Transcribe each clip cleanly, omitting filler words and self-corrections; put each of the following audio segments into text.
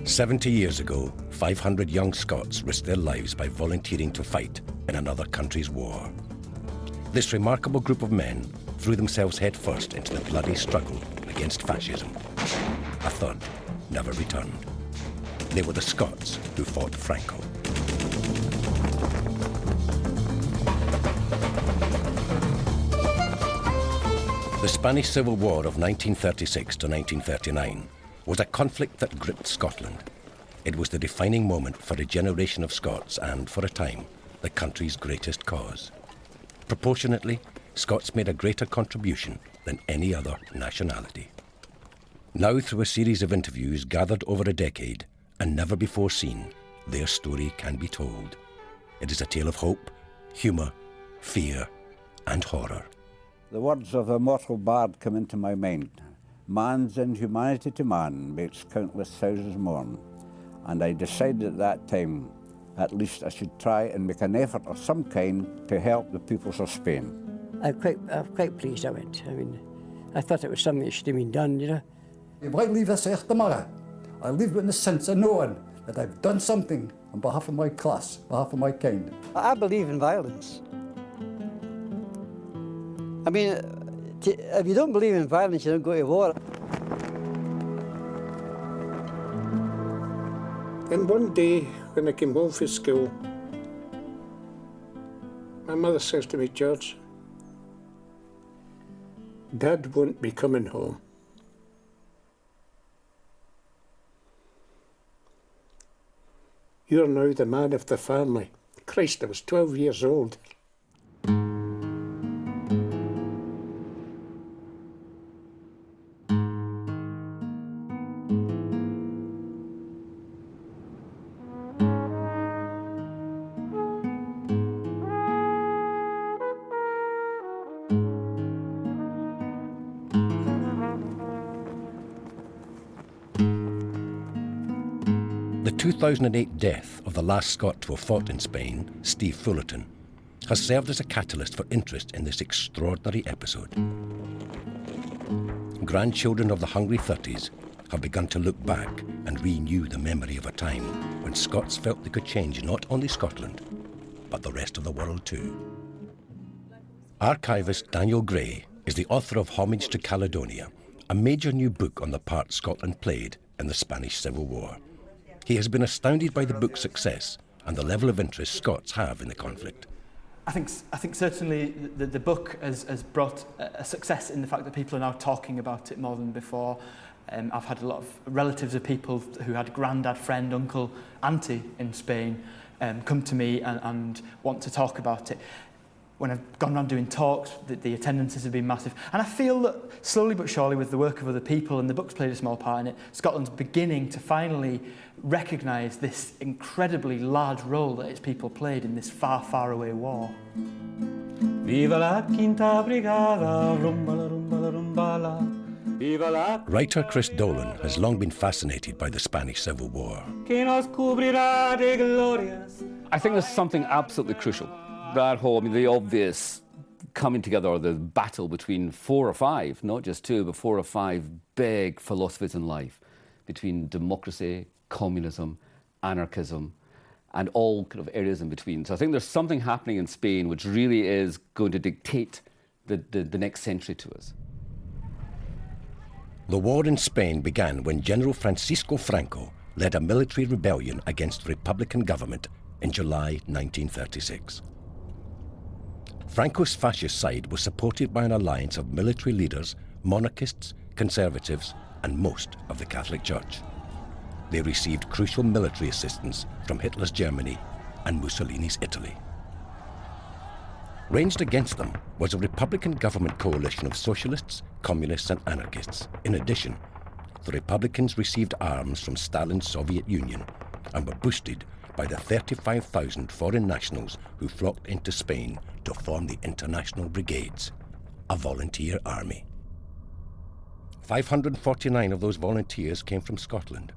70 years ago, 500 young Scots risked their lives by volunteering to fight in another country's war. This remarkable group of men threw themselves headfirst into the bloody struggle against fascism. A third never returned. They were the Scots who fought Franco. The Spanish Civil War of 1936 to 1939 was a conflict that gripped Scotland. It was the defining moment for a generation of Scots and, for a time, the country's greatest cause. Proportionately, Scots made a greater contribution than any other nationality. Now, through a series of interviews gathered over a decade and never before seen, their story can be told. It is a tale of hope, humour, fear, and horror. The words of the immortal bard come into my mind. Man's inhumanity to man makes countless thousands mourn. And I decided at that time, at least I should try and make an effort of some kind to help the peoples of Spain. I'm quite pleased I went. I mean, I thought it was something that should have been done, you know. If I leave this earth tomorrow, I leave with the sense of knowing that I've done something on behalf of my class, on behalf of my kind. I believe in violence. I mean, if you don't believe in violence, you don't go to war. And one day, when I came home from school, my mother says to me, "George, Dad won't be coming home." "You're now the man of the family." Christ, I was 12 years old. The 2008 death of the last Scot to have fought in Spain, Steve Fullerton, has served as a catalyst for interest in this extraordinary episode. Grandchildren of the hungry 30s have begun to look back and renew the memory of a time when Scots felt they could change not only Scotland, but the rest of the world too. Archivist Daniel Gray is the author of Homage to Caledonia, a major new book on the part Scotland played in the Spanish Civil War. He has been astounded by the book's success and the level of interest Scots have in the conflict. I think certainly the book has brought a success in the fact that people are now talking about it more than before. I've had a lot of relatives of people who had granddad, friend, uncle, auntie in Spain come to me and want to talk about it. When I've gone around doing talks, the attendances have been massive. And I feel that slowly but surely, with the work of other people, and the book's played a small part in it, Scotland's beginning to finally recognise this incredibly large role that its people played in this far, far away war. Viva la quinta brigada, rumba la rumba la rumba la. Viva la... Writer Chris Dolan has long been fascinated by the Spanish Civil War. Que nos cubrirá de glorias. I think there's something absolutely crucial. That whole, the obvious coming together, or the battle between 4 or 5, not just 2, but 4 or 5 big philosophies in life, between democracy, communism, anarchism, and all kind of areas in between. So I think there's something happening in Spain which really is going to dictate the next century to us. The war in Spain began when General Francisco Franco led a military rebellion against the Republican government in July 1936. Franco's fascist side was supported by an alliance of military leaders, monarchists, conservatives, and most of the Catholic Church. They received crucial military assistance from Hitler's Germany and Mussolini's Italy. Ranged against them was a Republican government coalition of socialists, communists, and anarchists. In addition, the Republicans received arms from Stalin's Soviet Union and were boosted by the 35,000 foreign nationals who flocked into Spain to form the International Brigades, a volunteer army. 549 of those volunteers came from Scotland.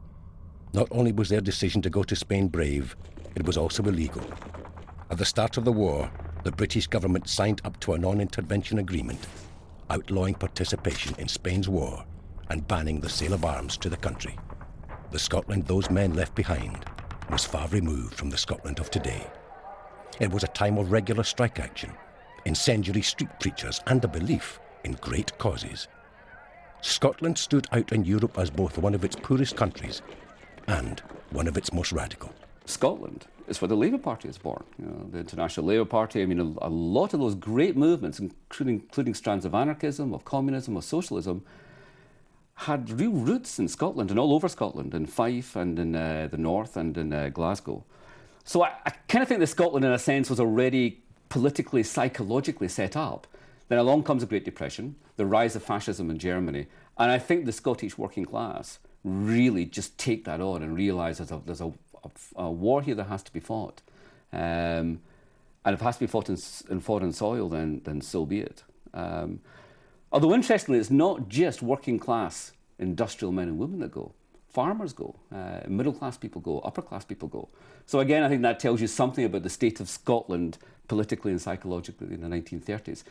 Not only was their decision to go to Spain brave, it was also illegal. At the start of the war, the British government signed up to a non-intervention agreement, outlawing participation in Spain's war and banning the sale of arms to the country. the Scotland those men left behind was far removed from the Scotland of today. It was a time of regular strike action, incendiary street preachers, and a belief in great causes. Scotland stood out in Europe as both one of its poorest countries and one of its most radical. Scotland is where the Labour Party is born. You know, the International Labour Party, I mean, a lot of those great movements, including strands of anarchism, of communism, of socialism, had real roots in Scotland and all over Scotland, in Fife and in the north and in Glasgow. So I kind of think that Scotland, in a sense, was already politically, psychologically set up. Then along comes the Great Depression, the rise of fascism in Germany, and I think the Scottish working class really just take that on and realise there's a war here that has to be fought. And if it has to be fought in foreign soil, then so be it. Although interestingly, it's not just working class industrial men and women that go. Farmers go, middle class people go, upper class people go. So again, I think that tells you something about the state of Scotland politically and psychologically in the 1930s.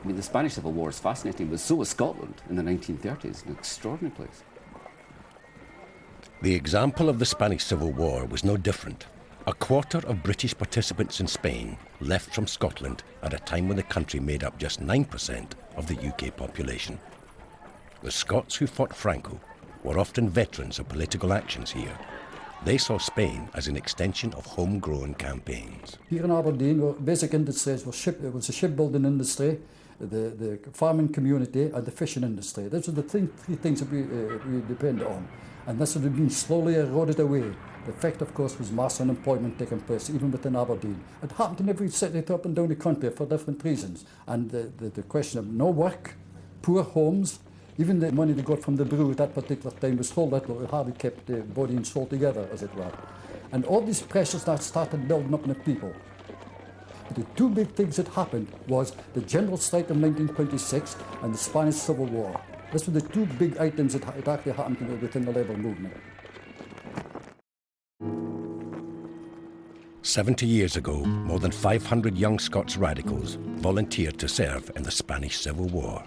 I mean, the Spanish Civil War is fascinating, but so was Scotland in the 1930s, an extraordinary place. The example of the Spanish Civil War was no different. A quarter of British participants in Spain left from Scotland at a time when the country made up just 9% of the UK population. The Scots who fought Franco were often veterans of political actions here. They saw Spain as an extension of homegrown campaigns. Here in Aberdeen, basic industries it was the shipbuilding industry, the farming community and the fishing industry. Those are the three things that we depend on. And this had been slowly eroded away. The effect, of course, was mass unemployment taking place, even within Aberdeen. It happened in every city up and down the country for different reasons. And the question of no work, poor homes, even the money they got from the brew at that particular time was so little it hardly kept the body and soul together, as it were. And all these pressures that started building up in the people. But the two big things that happened was the general strike of 1926 and the Spanish Civil War. These were the two big items that actually happened within the labour movement. 70 years ago, more than 500 young Scots radicals volunteered to serve in the Spanish Civil War.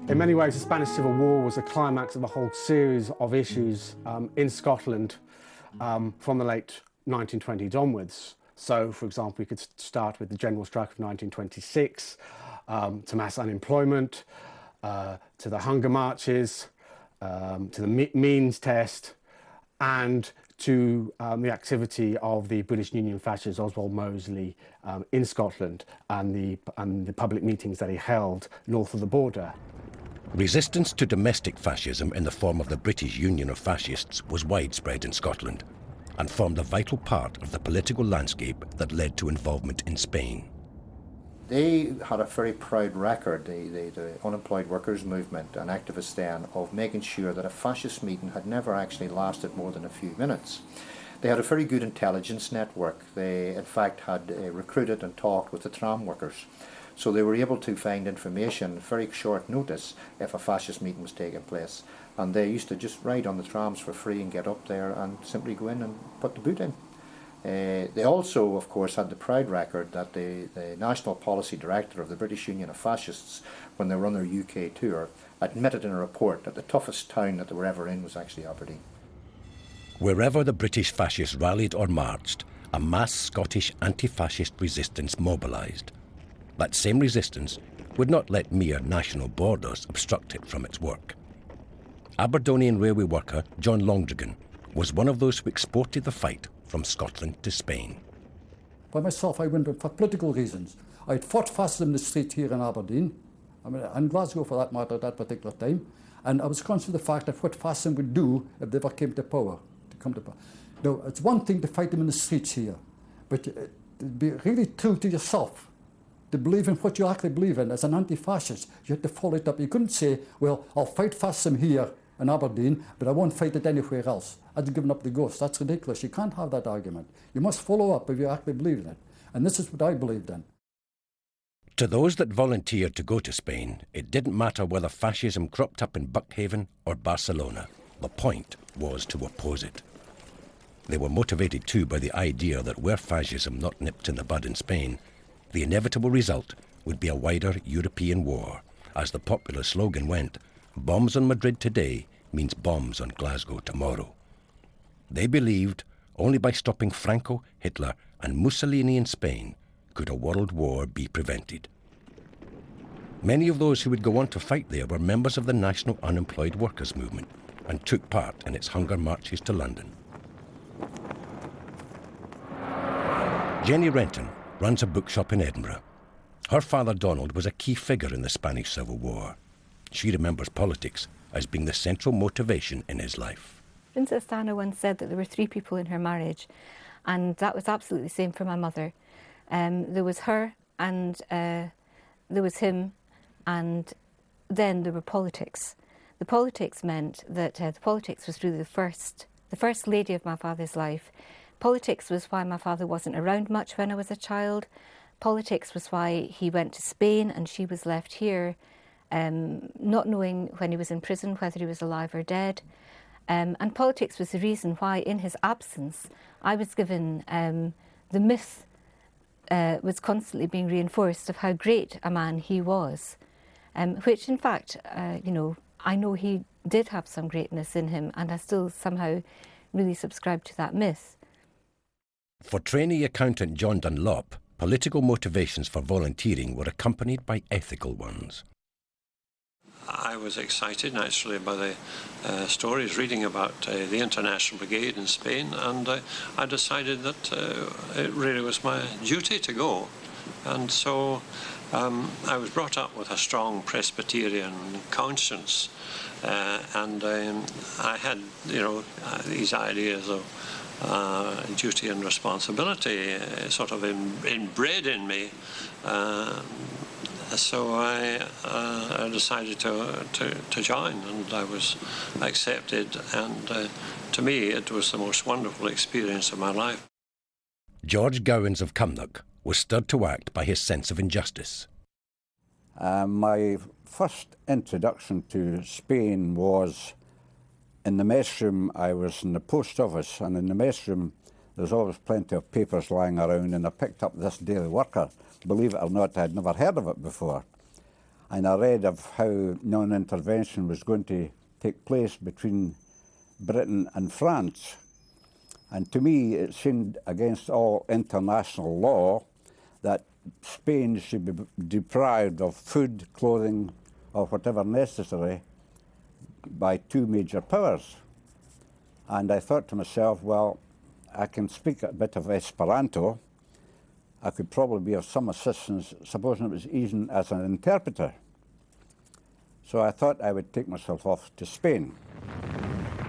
In many ways, the Spanish Civil War was the climax of a whole series of issues in Scotland from the late 1920s onwards. So, for example, we could start with the general strike of 1926, to mass unemployment, to the hunger marches, to the means test, and to the activity of the British Union fascist Oswald Mosley in Scotland and the public meetings that he held north of the border. Resistance to domestic fascism in the form of the British Union of Fascists was widespread in Scotland and formed a vital part of the political landscape that led to involvement in Spain. They had a very proud record, the unemployed workers movement and activists then, of making sure that a fascist meeting had never actually lasted more than a few minutes. They had a very good intelligence network. They, in fact, had recruited and talked with the tram workers. So they were able to find information very short notice if a fascist meeting was taking place. And they used to just ride on the trams for free and get up there and simply go in and put the boot in. They also, of course, had the proud record that the National Policy Director of the British Union of Fascists, when they were on their UK tour, admitted in a report that the toughest town that they were ever in was actually Aberdeen. Wherever the British fascists rallied or marched, a mass Scottish anti-fascist resistance mobilised. That same resistance would not let mere national borders obstruct it from its work. Aberdonian railway worker John Longdragon was one of those who exported the fight from Scotland to Spain. By myself, I went for political reasons. I had fought fascism in the street here in Aberdeen, and Glasgow for that matter at that particular time, and I was conscious of the fact of what fascism would do if they ever came to power. Now, it's one thing to fight them in the streets here, but to be really true to yourself, to believe in what you actually believe in as an anti-fascist, you had to follow it up. You couldn't say, well, I'll fight fascism here in Aberdeen, but I won't fight it anywhere else. I'd given up the ghost. That's ridiculous. You can't have that argument. You must follow up if you actually believe in it. And this is what I believed in. To those that volunteered to go to Spain, it didn't matter whether fascism cropped up in Buckhaven or Barcelona. The point was to oppose it. They were motivated too by the idea that were fascism not nipped in the bud in Spain, the inevitable result would be a wider European war. As the popular slogan went, bombs on Madrid today means bombs on Glasgow tomorrow. They believed only by stopping Franco, Hitler, and Mussolini in Spain could a world war be prevented. Many of those who would go on to fight there were members of the National Unemployed Workers Movement and took part in its hunger marches to London. Jenny Renton runs a bookshop in Edinburgh. Her father Donald was a key figure in the Spanish Civil War. She remembers politics as being the central motivation in his life. Princess Diana once said that there were 3 people in her marriage, and that was absolutely the same for my mother. There was her, and there was him, and then there were politics. The politics meant that the politics was really the first lady of my father's life. Politics was why my father wasn't around much when I was a child. Politics was why he went to Spain and she was left here, not knowing when he was in prison whether he was alive or dead. And politics was the reason why, in his absence, I was given the myth was constantly being reinforced of how great a man he was, which in fact, you know, I know he did have some greatness in him, and I still somehow really subscribe to that myth. For trainee accountant John Dunlop, political motivations for volunteering were accompanied by ethical ones. I was excited naturally by the stories reading about the International Brigade in Spain, and I decided that it really was my duty to go. And so I was brought up with a strong Presbyterian conscience, and I had, you know, these ideas of duty and responsibility sort of inbred in me. So I decided to join, and I was accepted, and to me it was the most wonderful experience of my life. George Gowans of Cumnock was stirred to act by his sense of injustice. My first introduction to Spain was in the mess room. I was in the post office, and in the mess room there's always plenty of papers lying around, and I picked up this Daily Worker. Believe it or not, I'd never heard of it before. And I read of how non-intervention was going to take place between Britain and France. And to me, it seemed against all international law that Spain should be deprived of food, clothing, or whatever necessary by 2 major powers. And I thought to myself, well, I can speak a bit of Esperanto. I could probably be of some assistance, supposing it was even as an interpreter. So I thought I would take myself off to Spain.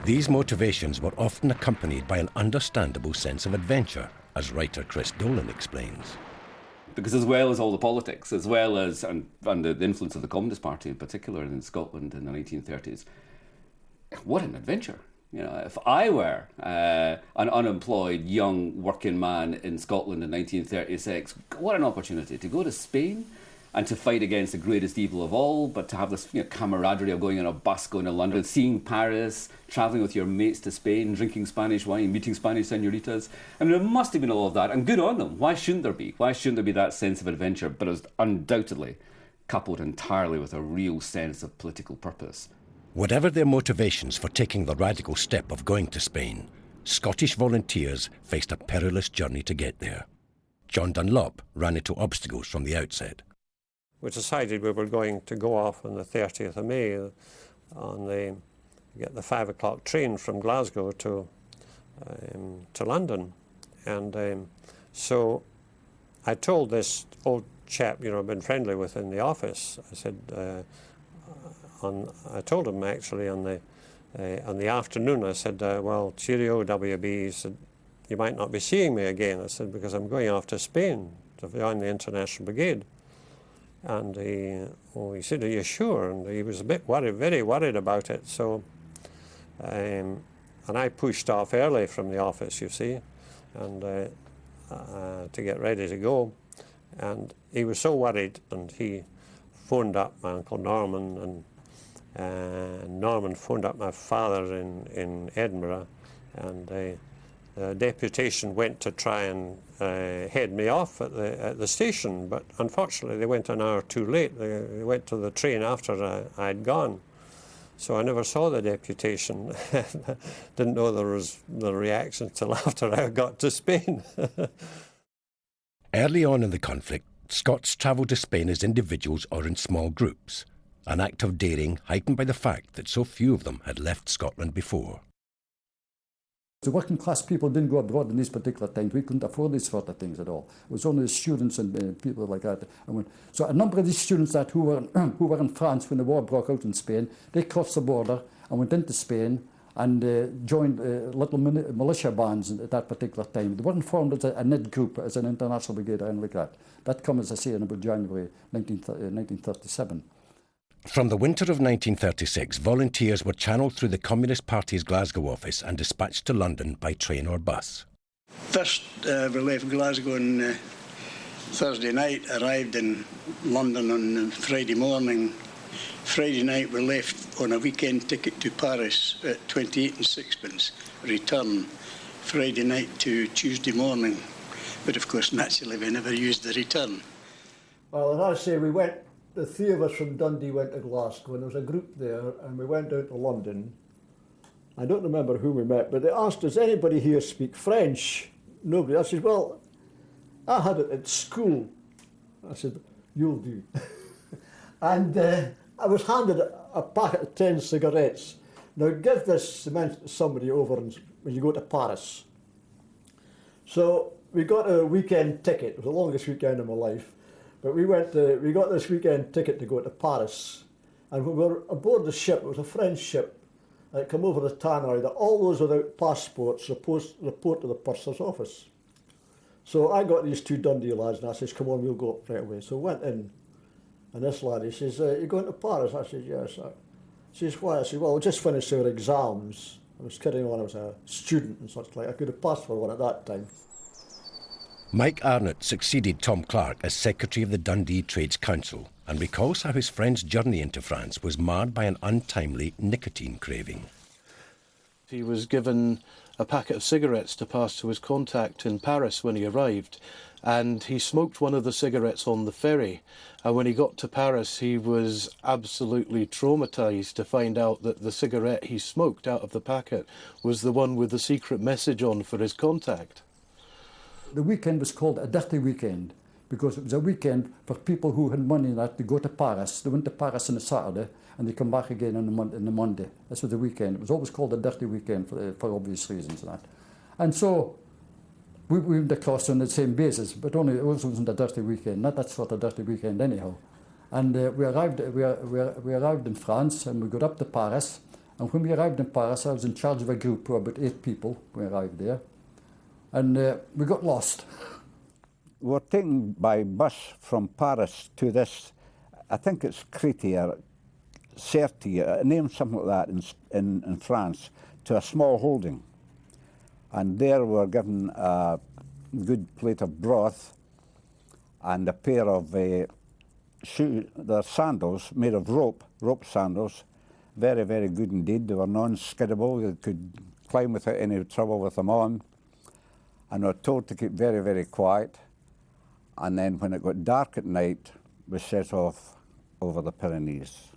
These motivations were often accompanied by an understandable sense of adventure, as writer Chris Dolan explains. Because as well as all the politics, as well as and the influence of the Communist Party in particular in Scotland in the 1930s, what an adventure. You know, if I were an unemployed young working man in Scotland in 1936, what an opportunity to go to Spain and to fight against the greatest evil of all, but to have this, you know, camaraderie of going on a bus, going to London, seeing Paris, travelling with your mates to Spain, drinking Spanish wine, meeting Spanish senoritas. I mean, there must have been all of that, and good on them. Why shouldn't there be? Why shouldn't there be that sense of adventure? But it was undoubtedly coupled entirely with a real sense of political purpose. Whatever their motivations for taking the radical step of going to Spain, Scottish volunteers faced a perilous journey to get there. John Dunlop ran into obstacles from the outset. We decided we were going to go off on the 30th of May get the 5 o'clock train from Glasgow to London. And so I told this old chap, you know, I've been friendly with in the office, I said, I told him actually on the afternoon, I said, well, cheerio, WB. He said, you might not be seeing me again. I said, because I'm going off to Spain to join the International Brigade. And he said, are you sure? And he was a bit worried, very worried about it. So, and I pushed off early from the office, you see, and to get ready to go. And he was so worried, and he phoned up my Uncle Norman, and Norman phoned up my father in Edinburgh, and the deputation went to try and head me off at the station, but unfortunately they went an hour too late. They went to the train after I'd gone. So I never saw the deputation. Didn't know there was the reaction till after I got to Spain. Early on in the conflict, Scots travelled to Spain as individuals or in small groups, an act of daring heightened by the fact that so few of them had left Scotland before. The working class people didn't go abroad in these particular times. We couldn't afford these sort of things at all. It was only the students and people like that. So a number of these students who were in France when the war broke out in Spain, they crossed the border and went into Spain and joined little militia bands at that particular time. They weren't formed as a NID group, as an International Brigade or anything like that. That came, as I say, in about January 1937. From the winter of 1936, volunteers were channelled through the Communist Party's Glasgow office and dispatched to London by train or bus. First, we left Glasgow on Thursday night, arrived in London on Friday morning. Friday night, we left on a weekend ticket to Paris at 28 and sixpence. Return Friday night to Tuesday morning. But of course, naturally, we never used the return. Well, as I say, we went. The three of us from Dundee went to Glasgow, and there was a group there, and we went down to London. I don't remember who we met, but they asked, does anybody here speak French? Nobody. I said, well, I had it at school. I said, you'll do. And I was handed a packet of 10 cigarettes. Now, give this to somebody over when you go to Paris. So we got a weekend ticket. It was the longest weekend of my life. But we got this weekend ticket to go to Paris, and when we were aboard the ship, it was a French ship, and it came over the tannoy that all those without passports report to the purser's office. So I got these two Dundee lads, and I says, come on, we'll go up right away. So we went in, and this lad, he says, you going to Paris? I said, yes. He says, why? I said, well, we just finished our exams. I was carrying on, I was a student and such like. I could have passed for one at that time. Mike Arnott succeeded Tom Clark as Secretary of the Dundee Trades Council and recalls how his friend's journey into France was marred by an untimely nicotine craving. He was given a packet of cigarettes to pass to his contact in Paris when he arrived, and he smoked one of the cigarettes on the ferry. And when he got to Paris, he was absolutely traumatised to find out that the cigarette he smoked out of the packet was the one with the secret message on for his contact. The weekend was called a dirty weekend because it was a weekend for people who had money that to go to Paris. They went to Paris on a Saturday and they come back again on the Monday. This was the weekend. It was always called a dirty weekend for obvious reasons. And so we went across on the same basis, but only it wasn't a dirty weekend, not that sort of dirty weekend anyhow. And we arrived in France and we got up to Paris. And when we arrived in Paris, I was in charge of a group of about 8 people when we arrived there. And we got lost. We were taken by bus from Paris to this, I think it's Crete or Certi, a name something like that in France, to a small holding. And there we were given a good plate of broth and a pair of sandals made of rope sandals. Very, very good indeed. They were non-skiddable. You could climb without any trouble with them on. And we were told to keep very, very quiet. And then when it got dark at night, we set off over the Pyrenees.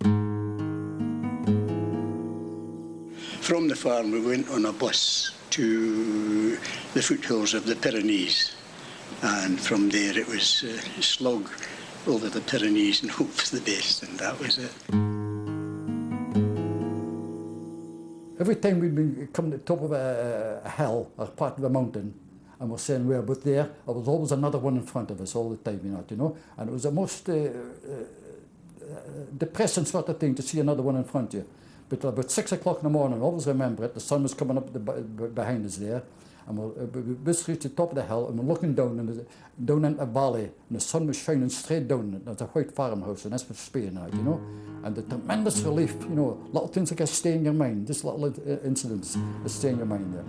From the farm, we went on a bus to the foothills of the Pyrenees. And from there, it was slog over the Pyrenees and hope for the best, and that was it. Every time we'd come to the top of a hill or part of a mountain, and we're saying we're about there was always another one in front of us all the time, you know. And it was the most depressing sort of thing to see another one in front of you. But about 6 o'clock in the morning, I always remember it, the sun was coming up behind us there, and we basically reached the top of the hill, and we're looking down into a valley, and the sun was shining straight down. There was a white farmhouse, and that's for Spain, you know. And the tremendous relief, you know, little things like that stay in your mind, just little incidents that stay in your mind there.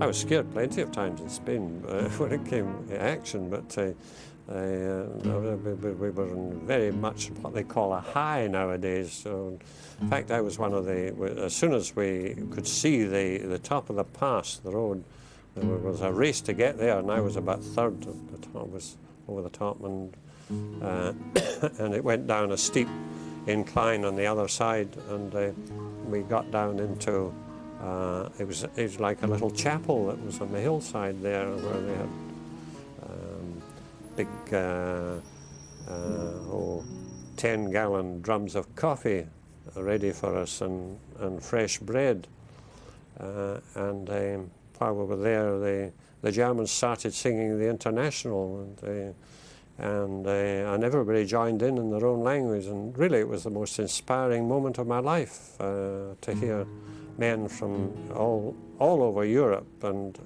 I was scared plenty of times in Spain when it came to action, but we were in very much what they call a high nowadays. So, in fact, I was one of the, as soon as we could see the top of the pass, the road, there was a race to get there, and I was about third. The top was over the top, and and it went down a steep incline on the other side, and we got down into it was like a little chapel that was on the hillside there, where they had big 10-gallon drums of coffee ready for us, and fresh bread. And while we were there, the Germans started singing the International, and everybody joined in their own language. And really, it was the most inspiring moment of my life to hear men from all over Europe, and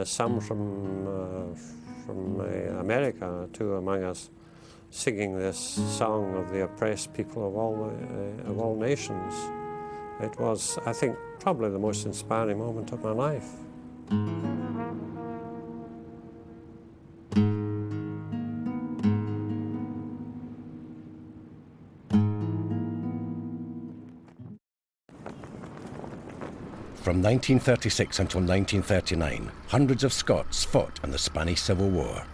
some from America too among us, singing this song of the oppressed people of all nations. It was, I think, probably the most inspiring moment of my life. From 1936 until 1939, hundreds of Scots fought in the Spanish Civil War.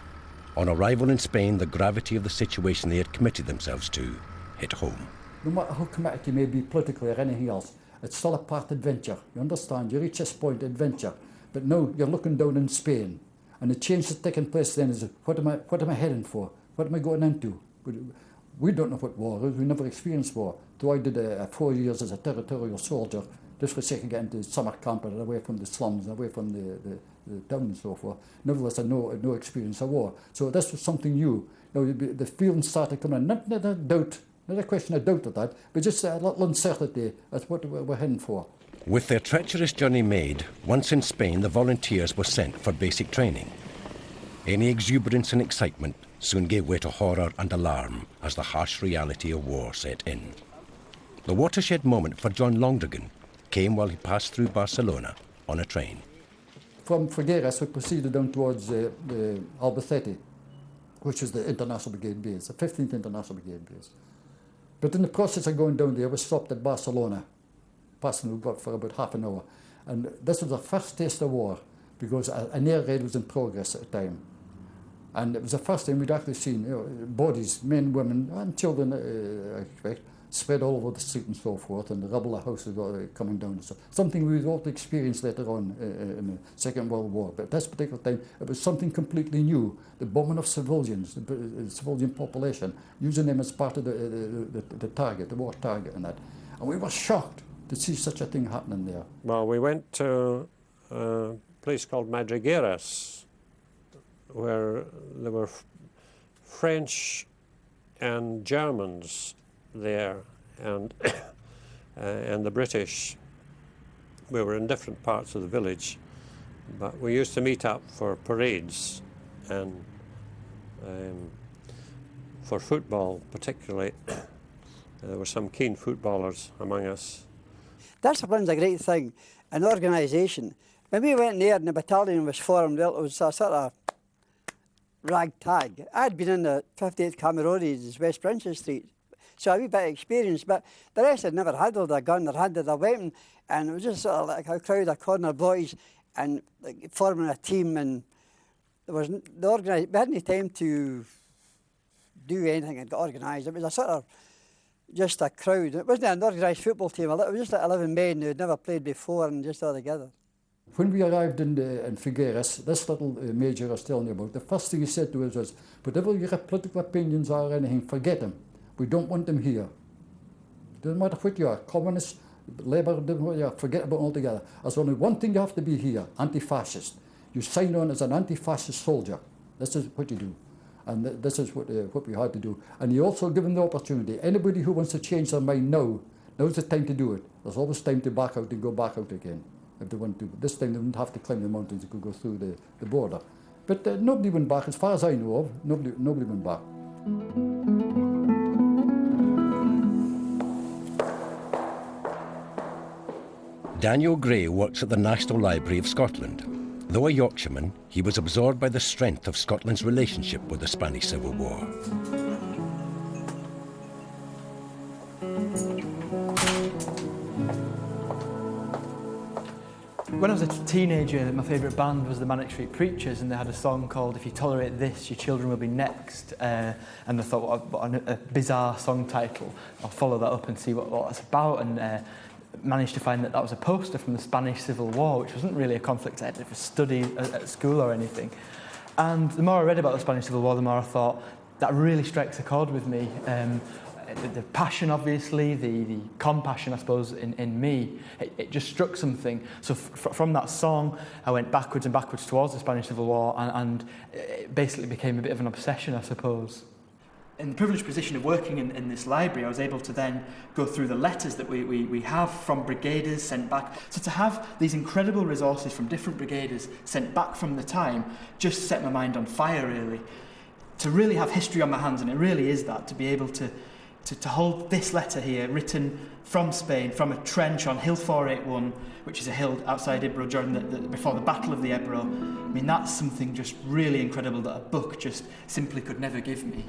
On arrival in Spain, the gravity of the situation they had committed themselves to hit home. No matter how committed you may be politically or anything else, it's still a part adventure. You understand? You reach this point, adventure. But now you're looking down in Spain, and the change that's taking place then is, what am I heading for? What am I going into? We don't know what war is. We never experienced war. So I did 4 years as a territorial soldier, just for the sake of getting to summer camp and away from the slums, away from the town and so forth. Nevertheless, I had no experience of war. So this was something new. Now, the feeling started coming in. Not a doubt, not a question of doubt of that, but just a little uncertainty. That's what we're heading for. With their treacherous journey made, once in Spain, the volunteers were sent for basic training. Any exuberance and excitement soon gave way to horror and alarm as the harsh reality of war set in. The watershed moment for John Longdragon came while he passed through Barcelona on a train. From Brigaders, we proceeded down towards Albacete, which is the International Brigade base, the 15th International Brigade base. But in the process of going down there, we stopped at Barcelona, passing for about half an hour. And this was the first taste of war, because an air raid was in progress at the time. And it was the first time we'd actually seen bodies, men, women, and children, I expect, spread all over the street and so forth, and the rubble of houses coming down. So something we would all experience later on in the Second World War. But at this particular time, it was something completely new. The bombing of civilians, the civilian population, using them as part of the target, the war target and that. And we were shocked to see such a thing happening there. Well, we went to a place called Brigaders, where there were French and Germans there, and and the British. We were in different parts of the village, but we used to meet up for parades and for football particularly. There were some keen footballers among us. Discipline's a great thing. An organisation. When we went there and the battalion was formed, well, it was a sort of ragtag. I'd been in the 58th Camaraderies, West Princess Street, so a wee bit of experience, but the rest had never handled a gun or handled a weapon, and it was just sort of like a crowd of corner boys and like, forming a team, and there was we hadn't time to do anything and get organised. It was a sort of just a crowd. It wasn't an organised football team, it was just like 11 men who had never played before and just all together. When we arrived in Figueres, this little major I was telling you about, the first thing he said to us was, whatever your political opinions are or anything, forget them. We don't want them here. Doesn't matter what you are, communist, Labour, doesn't matter, forget about it altogether. There's only one thing you have to be here, anti-fascist. You sign on as an anti-fascist soldier. This is what you do. And this is what we had to do. And you also give them the opportunity. Anybody who wants to change their mind now's the time to do it. There's always time to back out and go back out again if they want to. But this time they wouldn't have to climb the mountains, they could go through the border. But nobody went back, as far as I know of, nobody went back. Daniel Gray works at the National Library of Scotland. Though a Yorkshireman, he was absorbed by the strength of Scotland's relationship with the Spanish Civil War. When I was a teenager, my favourite band was the Manic Street Preachers, and they had a song called If You Tolerate This, Your Children Will Be Next. And I thought, what a bizarre song title. I'll follow that up and see what that's about, and managed to find that was a poster from the Spanish Civil War, which wasn't really a conflict I had ever studied at school or anything. And the more I read about the Spanish Civil War, the more I thought, that really strikes a chord with me. The passion, obviously, the compassion, I suppose, in me, it just struck something. So from that song, I went backwards and backwards towards the Spanish Civil War, and it basically became a bit of an obsession, I suppose. In the privileged position of working in this library, I was able to then go through the letters that we have from brigaders sent back. So to have these incredible resources from different brigaders sent back from the time just set my mind on fire, really. To really have history on my hands, and it really is that, to be able to hold this letter here, written from Spain, from a trench on Hill 481, which is a hill outside Ibro before the Battle of the Ebro. I mean, that's something just really incredible that a book just simply could never give me.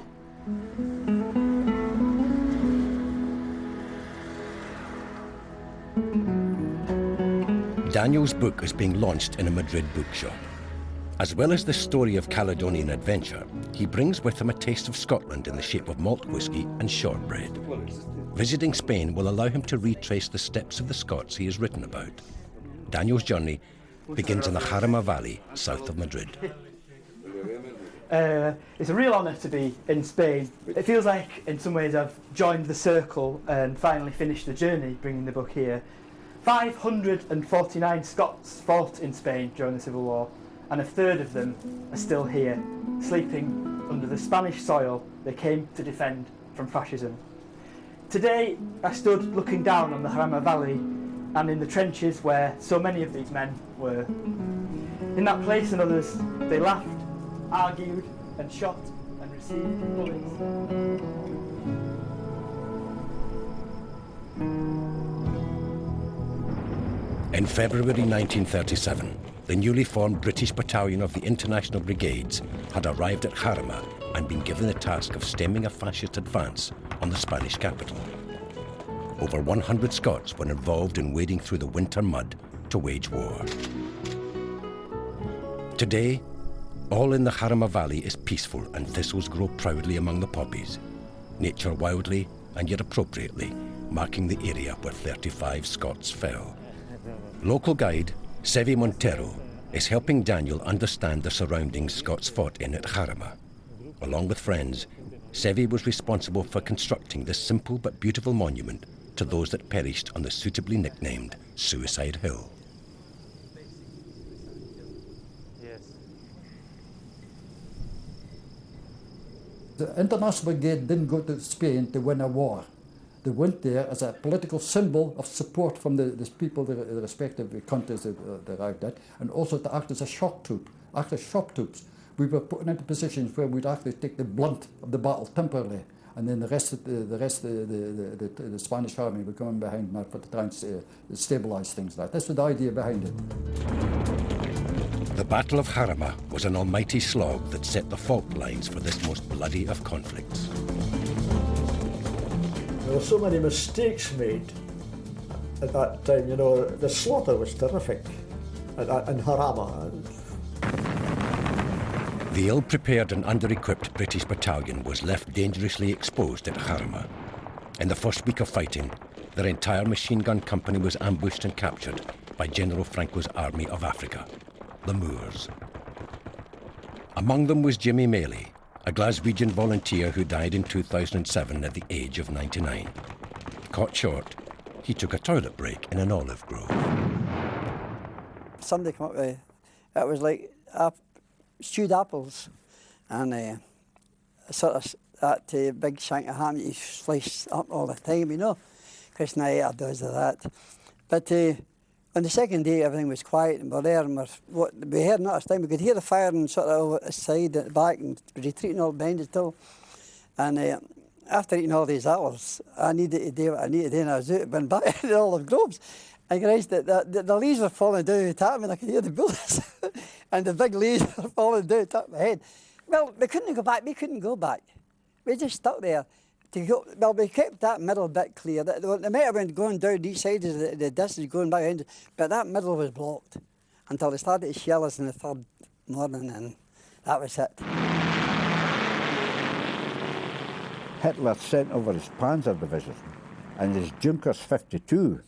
Daniel's book is being launched in a Madrid bookshop. As well as the story of Caledonian adventure, he brings with him a taste of Scotland in the shape of malt whisky and shortbread. Visiting Spain will allow him to retrace the steps of the Scots he has written about. Daniel's journey begins in the Jarama Valley, south of Madrid. It's a real honour to be in Spain. It feels like, in some ways, I've joined the circle and finally finished the journey, bringing the book here. 549 Scots fought in Spain during the Civil War, and a third of them are still here, sleeping under the Spanish soil they came to defend from fascism. Today, I stood looking down on the Jarama Valley and in the trenches where so many of these men were. In that place and others, they laughed, argued and shot and received bullets. In February 1937, the newly formed British battalion of the International Brigades had arrived at Jarama and been given the task of stemming a fascist advance on the Spanish capital. Over 100 Scots were involved in wading through the winter mud to wage war. Today, all in the Jarama Valley is peaceful and thistles grow proudly among the poppies, nature wildly and yet appropriately marking the area where 35 Scots fell. Local guide Sevi Montero is helping Daniel understand the surroundings Scots fought in at Jarama. Along with friends, Sevi was responsible for constructing this simple but beautiful monument to those that perished on the suitably nicknamed Suicide Hill. The International Brigade didn't go to Spain to win a war. They went there as a political symbol of support from the people, the respective countries they arrived at, and also to act as a shock troop, act as shock troops. We were put into positions where we'd actually take the blunt of the battle temporarily, and then the rest of the Spanish army were coming behind now to try and stabilise things like that. That's the idea behind it. The Battle of Jarama was an almighty slog that set the fault lines for this most bloody of conflicts. There were so many mistakes made at that time, you know, the slaughter was terrific in Jarama. The ill-prepared and under-equipped British battalion was left dangerously exposed at Jarama. In the first week of fighting, their entire machine gun company was ambushed and captured by General Franco's Army of Africa, the Moors. Among them was Jimmy Maley, a Glaswegian volunteer who died in 2007 at the age of 99. Caught short, he took a toilet break in an olive grove. Somebody came up with, it was like stewed apples, and sort of that big shank of ham that you slice up all the time, you know. Chris and I does of that. But on the second day, everything was quiet, and we're there, and we heard not this time. We could hear the firing sort of over the side, at the back, and retreating all behind us still. And after eating all these apples, I needed to do what I needed to do, and I was out, went back to the olive groves. I realised that the leaves were falling down the top of me, and I could hear the bullets. And the big leaves were falling down the top of my head. Well, we couldn't go back. We couldn't go back. We just stuck there Well, we kept that middle bit clear. They might have been going down these sides of the distance, going back in, but that middle was blocked until they started to shell us in the third morning, and that was it. Hitler sent over his Panzer Division and his Junkers 52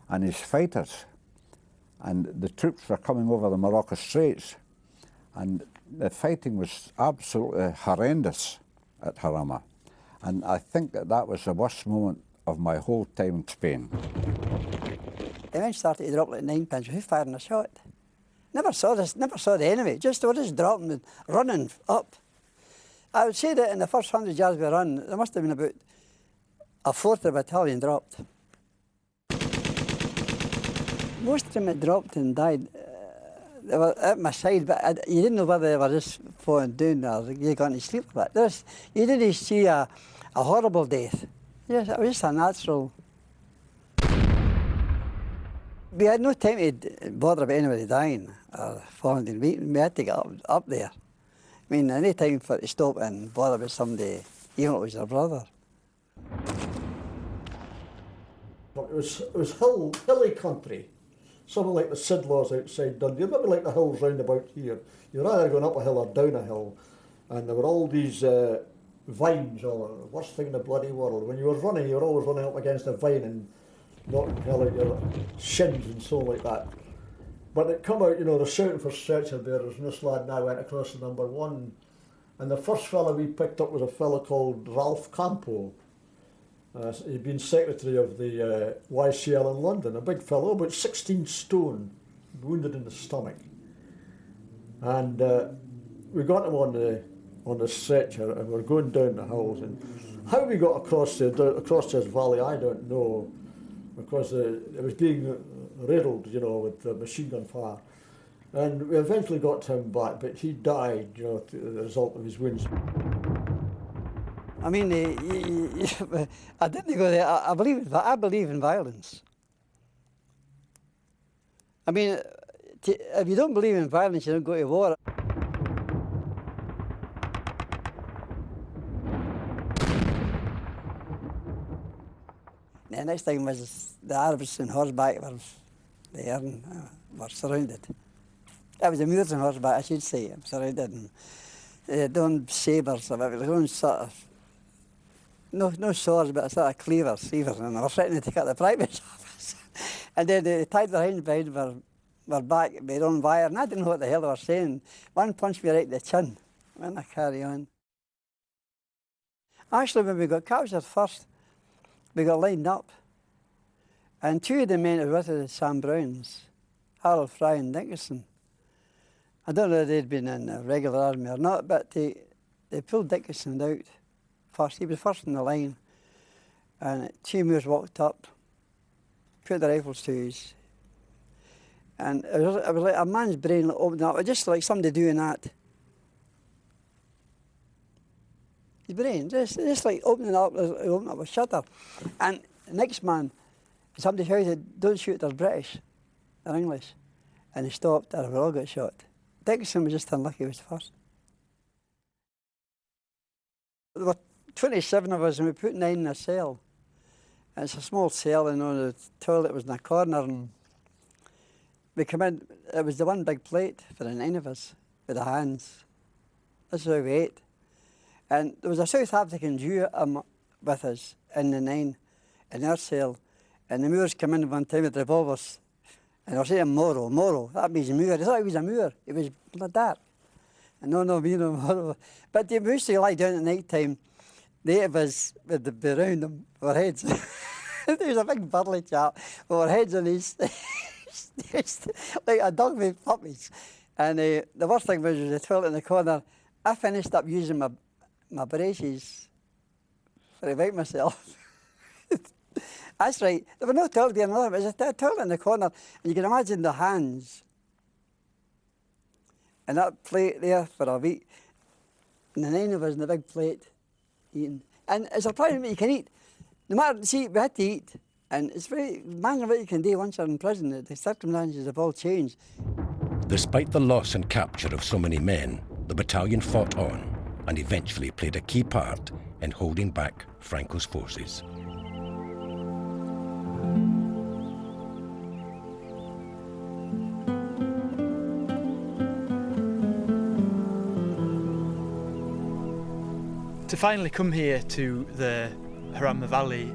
and his fighters, and the troops were coming over the Morocco Straits, and the fighting was absolutely horrendous at Jarama. And I think that was the worst moment of my whole time in Spain. The men started to drop like 9 pins. Who firing a shot? Never saw the enemy. They were just dropping and running up. I would say that in the first 100 yards we run, there must have been about a fourth of the battalion dropped. Most of them had dropped and died. They were at my side, but you didn't know whether they were just falling down or you got any sleep with it. You didn't see a horrible death. Yes, it was just a natural. We had no time to bother about anybody dying or falling down. We had to get up there. I mean, any time for to stop and bother about somebody, even if it was their brother. It was hilly country. Something like the Sidlaws outside Dundee, maybe like the hills round about here. You're either going up a hill or down a hill. And there were all these vines, the worst thing in the bloody world. When you were running, you were always running up against a vine and knocking hell out your shins and so like that. But it come out, they're shouting for stretcher bearers, and this lad and I went across to number 1. And the first fella we picked up was a fella called Ralph Campo. He'd been secretary of the YCL in London, a big fellow, about 16 stone, wounded in the stomach. And we got him on the stretcher, and we're going down the hills. And how we got across this valley, I don't know, because it was being riddled, with the machine gun fire. And we eventually got him back, but he died, as a result of his wounds. I mean, I didn't go there. I believe in violence. I mean, if you don't believe in violence, you don't go to war. The next thing was the Arabs on horseback were there and were surrounded. That was the Moors on horseback, I should say, surrounded. And they had done sabres, or their own sort of. No swords, but a sort of cleavers, and they were threatening to cut the private's office. And then they tied their hands behind their back with their own wire, and I didn't know what the hell they were saying. One punched me right in the chin, and I carry on. Actually, when we got captured first, we got lined up. And 2 of the men who were with us, Sam Browns, Harold Fry and Dickinson. I don't know if they'd been in the regular army or not, but they pulled Dickinson out. He was first in the line, and 2 Moors walked up, put the rifles to his, and it was like a man's brain opened up, just like somebody doing that. His brain, just like opening up a shutter. And the next man, somebody shouted, "Don't shoot, they're British, they're English," and he stopped, and we all got shot. Dickinson was just unlucky, he was first. There were 27 of us, and we put 9 in a cell. And it's a small cell, and the toilet was in a corner, and we come in, it was the one big plate for the 9 of us, with the hands. This is how we ate. And there was a South African Jew with us in the 9, in our cell, and the Moors come in one time with revolvers, and I was saying Moro, that means Moor. I thought he was a Moor, he was dark. And no, Moro. But they used to lie down at night time. The 8 of us would be around them, our heads. There was a big burly chap with our heads on his, like a dog with puppies. And the worst thing was the toilet in the corner. I finished up using my braces to wipe myself. That's right, there was no toilet there, it was a toilet in the corner. And you can imagine the hands. And that plate there for a week. And the 9 of us in the big plate. Eating. And it's a problem that you can eat. No matter, see, we had to eat. And it's very amazing what you can do once you're in prison. The circumstances have all changed. Despite the loss and capture of so many men, the battalion fought on and eventually played a key part in holding back Franco's forces. To finally come here to the Harama Valley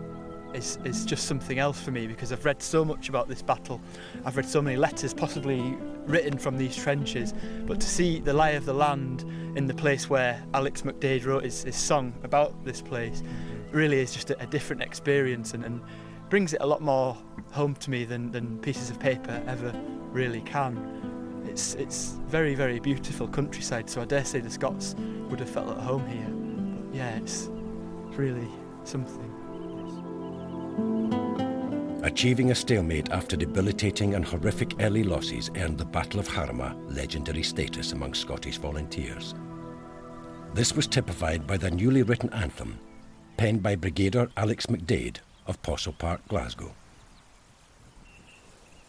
is just something else for me, because I've read so much about this battle. I've read so many letters possibly written from these trenches, but to see the lie of the land in the place where Alex McDade wrote his song about this place really is just a different experience, and brings it a lot more home to me than pieces of paper ever really can. It's very, very beautiful countryside, so I dare say the Scots would have felt at home here. But yeah, it's really something. Achieving a stalemate after debilitating and horrific early losses earned the Battle of Harama legendary status among Scottish volunteers. This was typified by the newly written anthem, penned by Brigadier Alex McDade of Postle Park, Glasgow.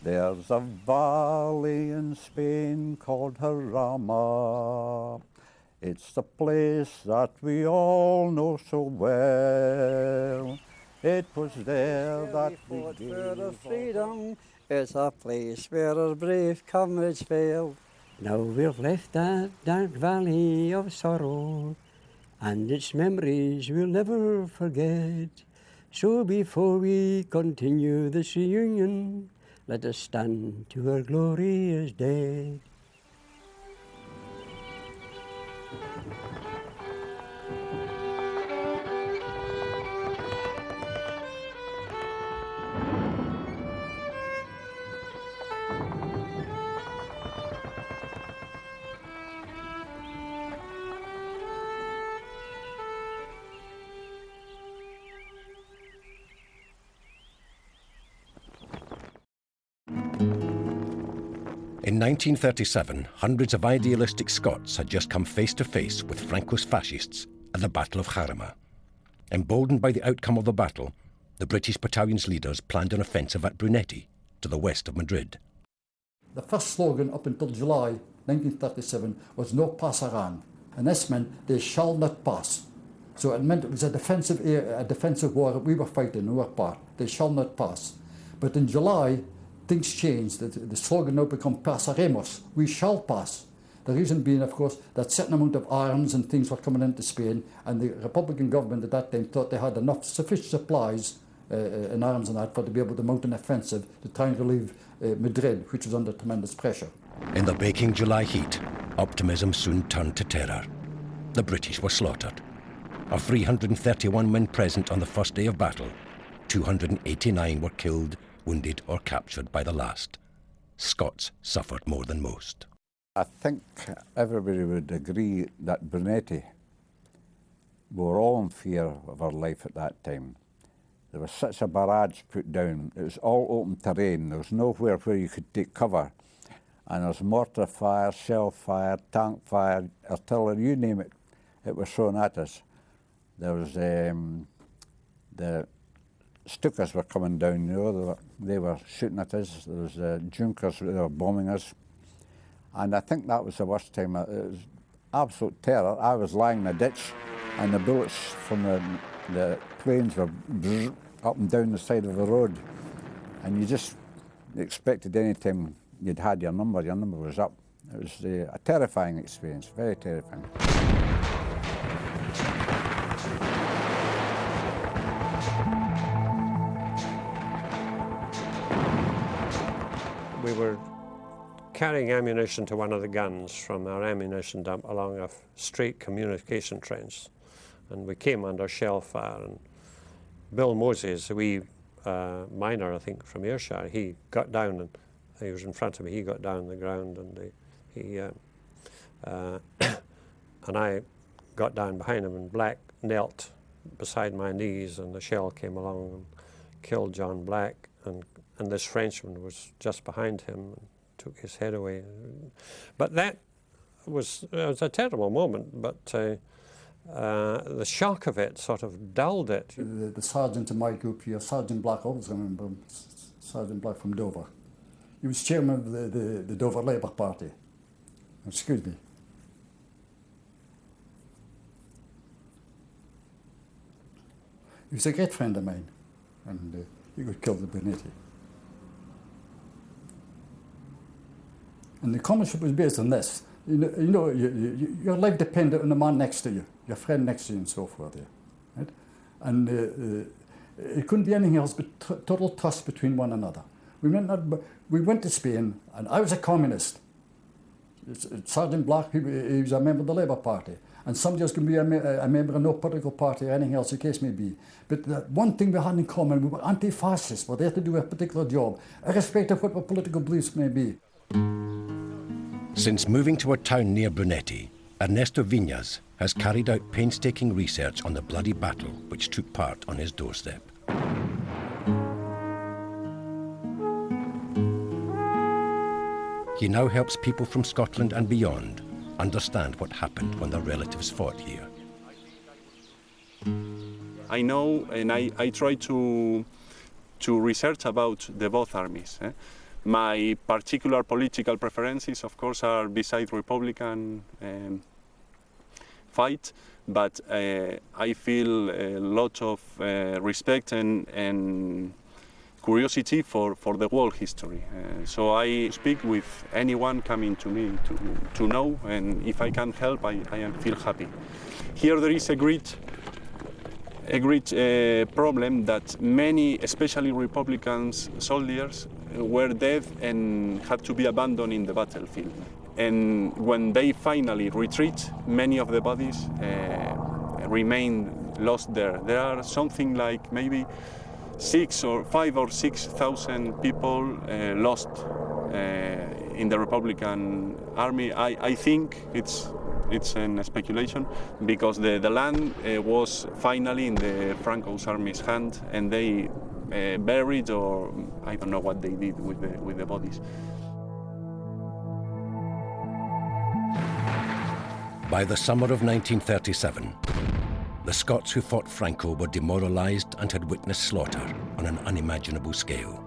There's a valley in Spain called Harama. It's the place that we all know so well. It was there that we fought gave for our freedom. It's a place where our brave comrades fell. Now we've left that dark valley of sorrow, and its memories we'll never forget. So before we continue this reunion, let us stand to our glorious dead. In 1937, hundreds of idealistic Scots had just come face to face with Franco's fascists at the Battle of Harama. Emboldened by the outcome of the battle, the British battalion's leaders planned an offensive at Brunetti, to the west of Madrid. The first slogan up until July 1937 was "No pasarán," and this meant "they shall not pass." So it meant it was a defensive war that we were fighting on our part. They shall not pass. But in July, things changed. The slogan now became "Pasaremos," we shall pass. The reason being, of course, that certain amount of arms and things were coming into Spain, and the Republican government at that time thought they had sufficient supplies in arms and that for to be able to mount an offensive to try and relieve Madrid, which was under tremendous pressure. In the baking July heat, optimism soon turned to terror. The British were slaughtered. Of 331 men present on the first day of battle, 289 were killed, wounded or captured by the last. Scots suffered more than most. I think everybody would agree that Brunetti, we were all in fear of our life at that time. There was such a barrage put down. It was all open terrain. There was nowhere where you could take cover. And there was mortar fire, shell fire, tank fire, artillery, you name it, it was thrown at us. There was the Stukas were coming down, you know, they were shooting at us. There was Junkers, they were bombing us. And I think that was the worst time. It was absolute terror. I was lying in a ditch and the bullets from the planes were up and down the side of the road. And you just expected any time you'd had your number was up. It was a terrifying experience, very terrifying. We were carrying ammunition to one of the guns from our ammunition dump along a straight communication trench, and we came under shell fire. And Bill Moses, a wee miner, I think, from Ayrshire, he got down, and he was in front of me. He got down on the ground, and and I got down behind him, and Black knelt beside my knees, and the shell came along and killed John Black, and this Frenchman was just behind him and took his head away. But that was a terrible moment, but the shock of it sort of dulled it. The sergeant in my group here, Sergeant Black, I always remember him, Sergeant Black from Dover. He was chairman of the Dover Labour Party. Excuse me. he was a great friend of mine, and he got killed at Brunetti. And the comradeship was based on this. Your life depended on the man next to you, your friend next to you, and so forth. Right? And it couldn't be anything else but total trust between one another. We went to Spain, and I was a communist. Sergeant Black, he was a member of the Labour Party. And somebody else can be a member of no political party or anything else the case may be. But the one thing we had in common, we were anti-fascists. We're there to do a particular job, irrespective of what our political beliefs may be. Since moving to a town near Brunetti, Ernesto Viñas has carried out painstaking research on the bloody battle which took part on his doorstep. He now helps people from Scotland and beyond understand what happened when their relatives fought here. I know, and I try to research about the both armies. My particular political preferences, of course, are beside Republican fight, but I feel a lot of respect and curiosity for the world history. So I speak with anyone coming to me to know, and if I can help, I feel happy. Here there is a great problem that many, especially Republican soldiers, were dead and had to be abandoned in the battlefield. And when they finally retreat, many of the bodies remain lost there. There are something like maybe 5,000 or 6,000 people lost in the Republican Army. I think it's a speculation, because the land was finally in the Franco's army's hand, and they buried, or I don't know what they did with the bodies. By the summer of 1937, the Scots who fought Franco were demoralised and had witnessed slaughter on an unimaginable scale.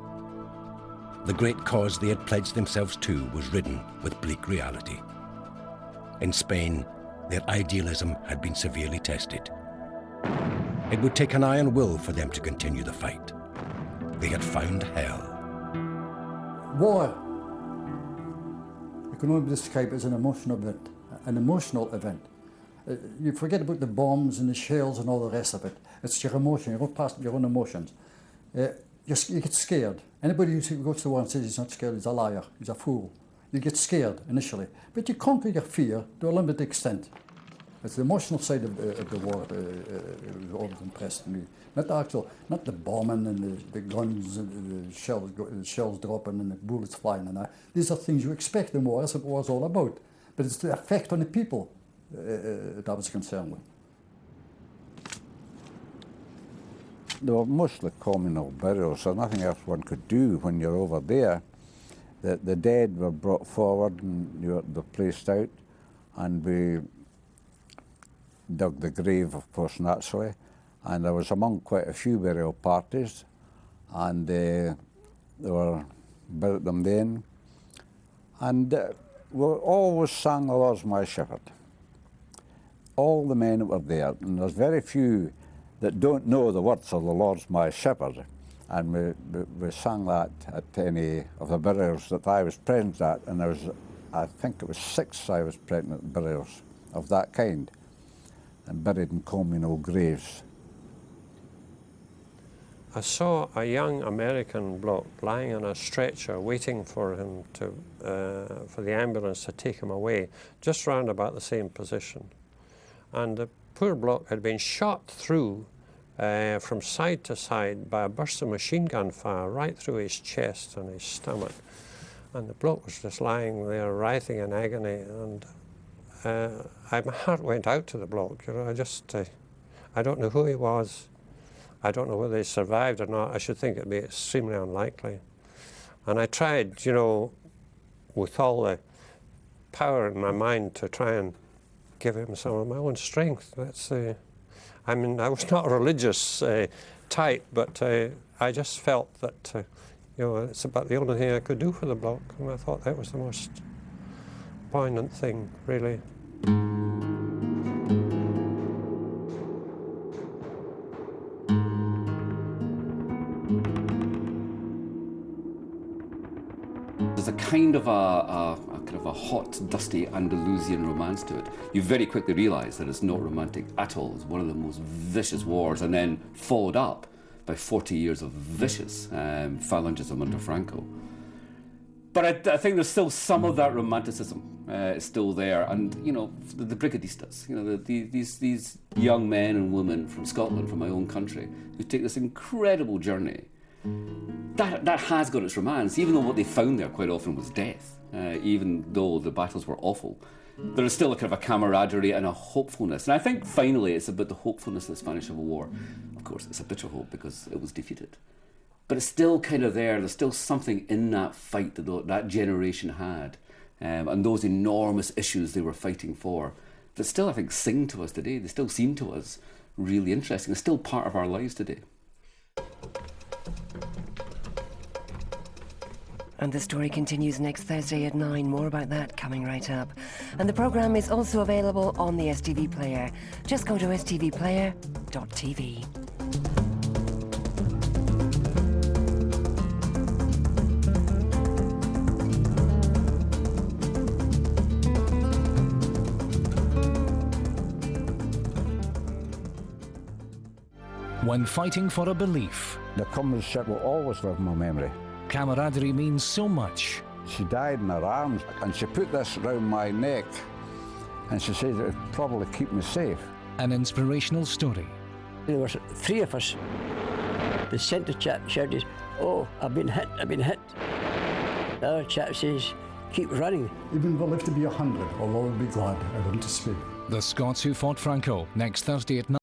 The great cause they had pledged themselves to was ridden with bleak reality. In Spain, their idealism had been severely tested. It would take an iron will for them to continue the fight. They had found hell. War, it can only be described as an emotional event. You forget about the bombs and the shells and all the rest of it. It's your emotion. You go past your own emotions. You get scared. Anybody who goes to war and says he's not scared is a liar. He's a fool. You get scared initially, but you conquer your fear to a limited extent. It's the emotional side of the war that always impressed me. Not the bombing and the guns and the shells dropping and the bullets flying and that. These are things you expect in war. That's what war's all about. But it's the effect on the people that I was concerned with. They were mostly communal burials, so nothing else one could do when you're over there. The dead were brought forward and they're placed out, and we dug the grave, of course, naturally, and I was among quite a few burial parties, and they buried them then, and we always sang "The Lord's My Shepherd." All the men that were there, and there's very few that don't know the words of "The Lord's My Shepherd," and we sang that at any of the burials that I was present at, and I think it was 6 I was present at burials of that kind, and buried in communal graves. I saw a young American bloke lying on a stretcher waiting for him for the ambulance to take him away, just round about the same position. And the poor bloke had been shot through from side to side by a burst of machine gun fire right through his chest and his stomach. And the bloke was just lying there writhing in agony, and my heart went out to the bloke. You know, I don't know who he was. I don't know whether he survived or not. I should think it'd be extremely unlikely. And I tried, you know, with all the power in my mind to try and give him some of my own strength. I mean, I was not a religious type, but I just felt that, you know, it's about the only thing I could do for the bloke, and I thought that was the most poignant thing, really. kind of a hot, dusty Andalusian romance to it. You very quickly realise that it's not romantic at all. It's one of the most vicious wars, and then followed up by 40 years of vicious phalangism under Franco. But I think there's still some of that romanticism still there, and you know, the Brigadistas, you know, these young men and women from Scotland, from my own country, who take this incredible journey. That has got its romance, even though what they found there quite often was death. Even though the battles were awful, there is still a kind of a camaraderie and a hopefulness. And I think finally it's about the hopefulness of the Spanish Civil War. Of course, it's a bitter hope because it was defeated. But it's still kind of there. There's still something in that fight that generation had, and those enormous issues they were fighting for, that still, I think, sing to us today. They still seem to us really interesting. They're still part of our lives today. And the story continues next Thursday at 9. More about that coming right up. And the programme is also available on the STV Player. Just go to stvplayer.tv. When fighting for a belief, the comradeship will always live in my memory. Camaraderie means so much. She died in her arms, and she put this round my neck, and she said it would probably keep me safe. An inspirational story. There were 3 of us. The centre chap shouted, "Oh, I've been hit, I've been hit." The other chap says, "Keep running." Even if I live to be 100, I'll always be glad I went to Spain. The Scots who fought Franco, next Thursday at 9.